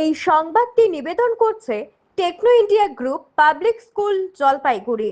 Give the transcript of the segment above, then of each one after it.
এই সংবাদটি নিবেদন করছে Techno India group public school Jalpaiguri.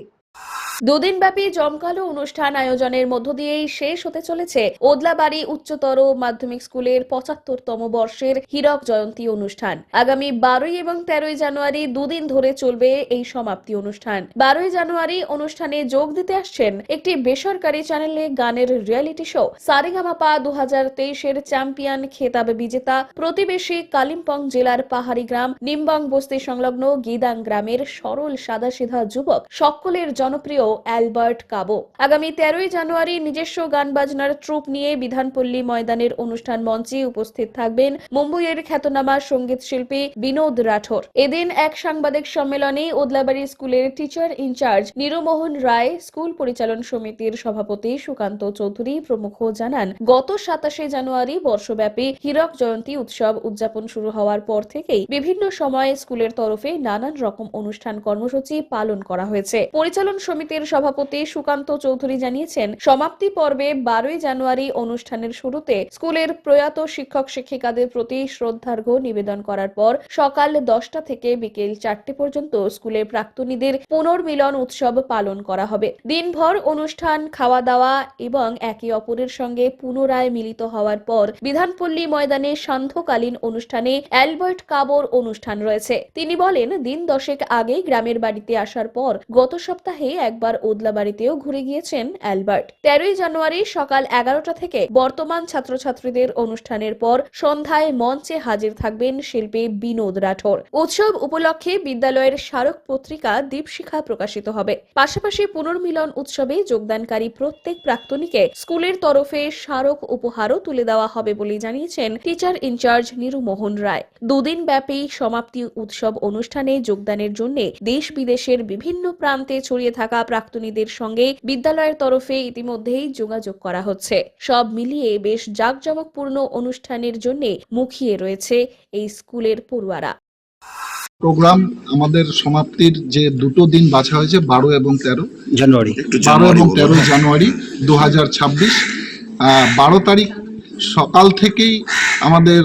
দুদিনব্যাপী জমকালো অনুষ্ঠান আয়োজনের মধ্য দিয়েই শেষ হতে চলেছে ওদলাবাড়ি উচ্চতর মাধ্যমিক স্কুলের ৭৫তম বর্ষের হীরক জয়ন্তী অনুষ্ঠান। আগামী ১২ এবং ১৩ জানুয়ারি দুদিন ধরে চলবে এই সমাপ্তি অনুষ্ঠান। ১২ জানুয়ারি অনুষ্ঠানে যোগ দিতে আসছেন একটি বেসরকারি চ্যানেলে গানের রিয়েলিটি শো সারেগামাপা ২০২৩-এর চ্যাম্পিয়ন খেতাব বিজেতা প্রতিবেশী কালিম্পং জেলার পাহাড়ি গ্রাম নিমবং বস্তি সংলগ্ন গিদাং গ্রামের সরল সাদাসিধা যুবক সকলের জনপ্রিয় অ্যালবার্ট কাবো। আগামী ১৩ জানুয়ারি নিজস্ব গান বাজনার ট্রুপ নিয়ে বিধানপল্লী ময়দানের অনুষ্ঠান মঞ্চে উপস্থিত থাকবেন মুম্বইয়ের খ্যাতনামা সঙ্গীত শিল্পী বিনোদ রাঠোর। এদিন এক সাংবাদিক সম্মেলনে ওদলাবাড়ি স্কুলের টিচার ইনচার্জ নিরুমোহন রায়, স্কুল পরিচালন সমিতির সভাপতি সুকান্ত চৌধুরী প্রমুখ জানান, গত ২৭ জানুয়ারি বর্ষব্যাপী হীরক জয়ন্তী উৎসব উদযাপন শুরু হওয়ার পর থেকেই বিভিন্ন সময়ে স্কুলের তরফে নানান রকম অনুষ্ঠান কর্মসূচি পালন করা হয়েছে। পরিচালন সমিতির সভাপতি সুকান্ত চৌধুরী জানিয়েছেন, সমাপ্তি পর্বে ১২ জানুয়ারি অনুষ্ঠানের শুরুতে স্কুলের প্রয়াত শিক্ষক শিক্ষিকাদের প্রতি শ্রদ্ধার্ঘ্য নিবেদন করার পর সকাল ১০টা থেকে বিকেল ৪টে পর্যন্ত স্কুলের প্রাক্তনীদের পুনর্মিলন উৎসব পালন করা হবে। দিনভর অনুষ্ঠান, খাওয়া দাওয়া এবং একে অপরের সঙ্গে পুনরায় মিলিত হওয়ার পর বিধানপল্লী ময়দানে সান্ধ্যকালীন অনুষ্ঠানে অ্যালবার্ট কাবোর অনুষ্ঠান রয়েছে। তিনি বলেন, দিন ১০ আগে গ্রামের বাড়িতে আসার পর গত সপ্তাহে একবার ওদলাবাড়িতেও ঘুরে গিয়েছেন অ্যালবার্ট। ১৩ জানুয়ারি সকাল ১১টা থেকে বর্তমান ছাত্রছাত্রীদের অনুষ্ঠানের পর সন্ধ্যায় মঞ্চে হাজির থাকবেন শিল্পী বিনোদ রাঠোর। উৎসব উপলক্ষে বিদ্যালয়ের স্মারক পত্রিকা দীপশিখা প্রকাশিত হবে। পাশাপাশি পুনর্মিলন উৎসবে যোগদানকারী প্রত্যেক প্রাক্তনীকে স্কুলের তরফে স্মারক উপহারও তুলে দেওয়া হবে বলে জানিয়েছেন টিচার ইনচার্জ নিরুমোহন রায়। দুদিন ব্যাপী সমাপ্তি উৎসব অনুষ্ঠানে যোগদানের জন্য দেশ বিদেশের বিভিন্ন প্রান্তে ছড়িয়ে থাকা প্রাক্তনীদের সঙ্গে বিদ্যালয়ের তরফে ইতিমধ্যেই যোগাযোগ করা হচ্ছে। সব মিলিয়ে বেশ জাঁকজমকপূর্ণ অনুষ্ঠানের জন্য মুখিয়ে রয়েছে এই স্কুলের পড়ুয়ারা। প্রোগ্রাম আমাদের সমাপ্তির যে দুটো দিন বাছা হয়েছে ১২ এবং ১৩ জানুয়ারি ১২ এবং ১৩ জানুয়ারি ২০২৬। ১২ তারিখ সকাল থেকেই আমাদের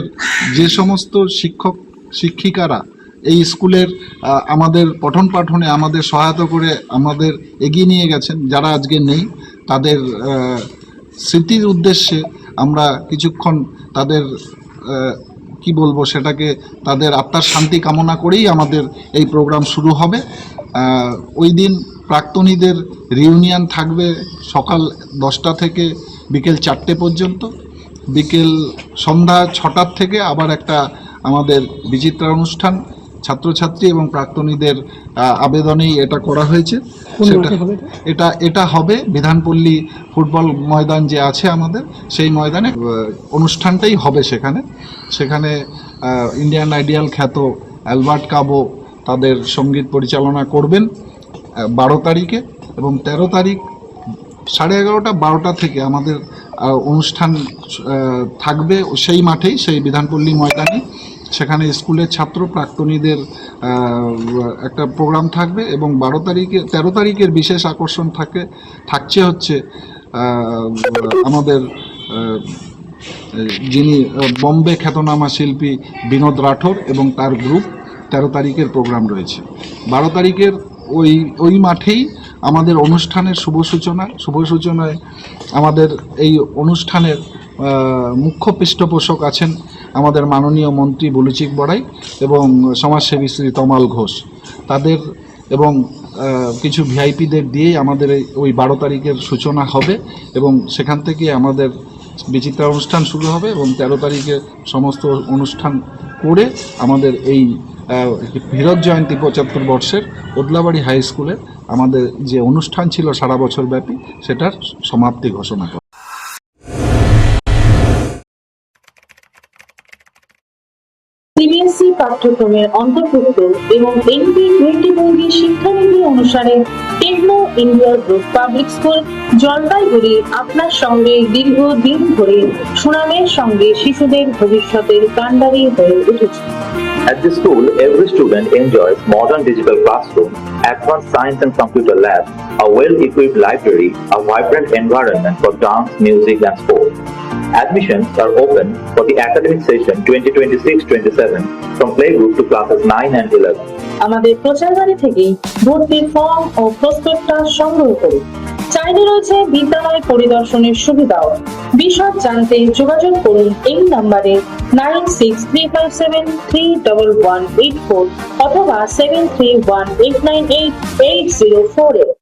যে সমস্ত শিক্ষক শিক্ষিকারা এই স্কুলের আমাদের পঠন পাঠনে আমাদের সহায়তা করে আমাদের এগিয়ে নিয়ে গেছেন, যারা আজকে নেই, তাদের স্মৃতির উদ্দেশ্যে আমরা কিছুক্ষণ তাদের কি বলবো সেটাকে তাদের আত্মার শান্তি কামনা করেই আমাদের এই প্রোগ্রাম শুরু হবে। ওই দিন প্রাক্তনীদের রিউনিয়ন থাকবে সকাল 10টা থেকে বিকেল 4টে পর্যন্ত। বিকেল সন্ধ্যা 6টার থেকে আবার একটা আমাদের বিচিত্রা অনুষ্ঠান ছাত্রছাত্রী এবং প্রাক্তনীদের আবেদনেই এটা করা হয়েছে। এটা হবে বিধানপল্লী ফুটবল ময়দান যে আছে আমাদের, সেই ময়দানে অনুষ্ঠানটাই হবে। সেখানে ইন্ডিয়ান আইডিয়াল খ্যাত অ্যালবার্ট কাবো তাদের সঙ্গীত পরিচালনা করবেন ১২ তারিখে, এবং ১৩ তারিখ 11:30 12টা থেকে আমাদের অনুষ্ঠান থাকবে সেই মাঠেই, সেই বিধানপল্লী ময়দানে। সেখানে স্কুলের ছাত্র প্রাক্তনীদের একটা প্রোগ্রাম থাকবে, এবং 13 তারিখের বিশেষ আকর্ষণ থাকছে হচ্ছে আমাদের যিনি বম্বে খ্যাতনামা শিল্পী বিনোদ রাঠোর এবং তার গ্রুপ। 13 তারিখের প্রোগ্রাম রয়েছে। 12 তারিখের ওই মাঠেই আমাদের অনুষ্ঠানের শুভ সূচনায় আমাদের এই অনুষ্ঠানের মুখ্য পৃষ্ঠপোষক আছেন আমাদের মাননীয় মন্ত্রী বুলুচিক বড়াই এবং সমাজসেবী শ্রী তমাল ঘোষ। তাদের এবং কিছু ভিআইপিদের দিয়েই আমাদের ওই 12 তারিখের সূচনা হবে, এবং সেখান থেকে আমাদের বিচিত্রা অনুষ্ঠান শুরু হবে, এবং 13 তারিখে সমস্ত অনুষ্ঠান করে আমাদের এই হীরক জয়ন্তী ৭৫ বর্ষের ওদলাবাড়ি হাই স্কুলের আমাদের যে অনুষ্ঠান ছিল সারা বছর ব্যাপী, সেটার সমাপ্তি ঘোষণা করে। সিবিএসই পাঠ্যক্রমের অন্তর্ভুক্ত এবং এনপি 2020 শিক্ষানীতি অনুসারে Techno India group public school Jalpaiguri আপনার সঙ্গে দীর্ঘদিন ধরে সুনামের সঙ্গে শিশুদের ভবিষ্যতের কাণ্ডারি হয়ে উঠেছে। At this school, every student enjoys modern digital classrooms, advanced science and computer labs, a well-equipped library, a vibrant environment for dance, music, and sport. At Admissions are open for the academic session 2026-27 from playgroup to classes 9 and 11. আমাদের প্রচারগাড়ি থেকে ভর্তির form ও prospectus সংগ্রহ করুন। চাইলে রয়েছে বিদ্যালয় পরিদর্শনের সুবিধাও। বিশদ জানতে যোগাযোগ করুন এই নম্বরে 9635731184 অথবা 7318988048।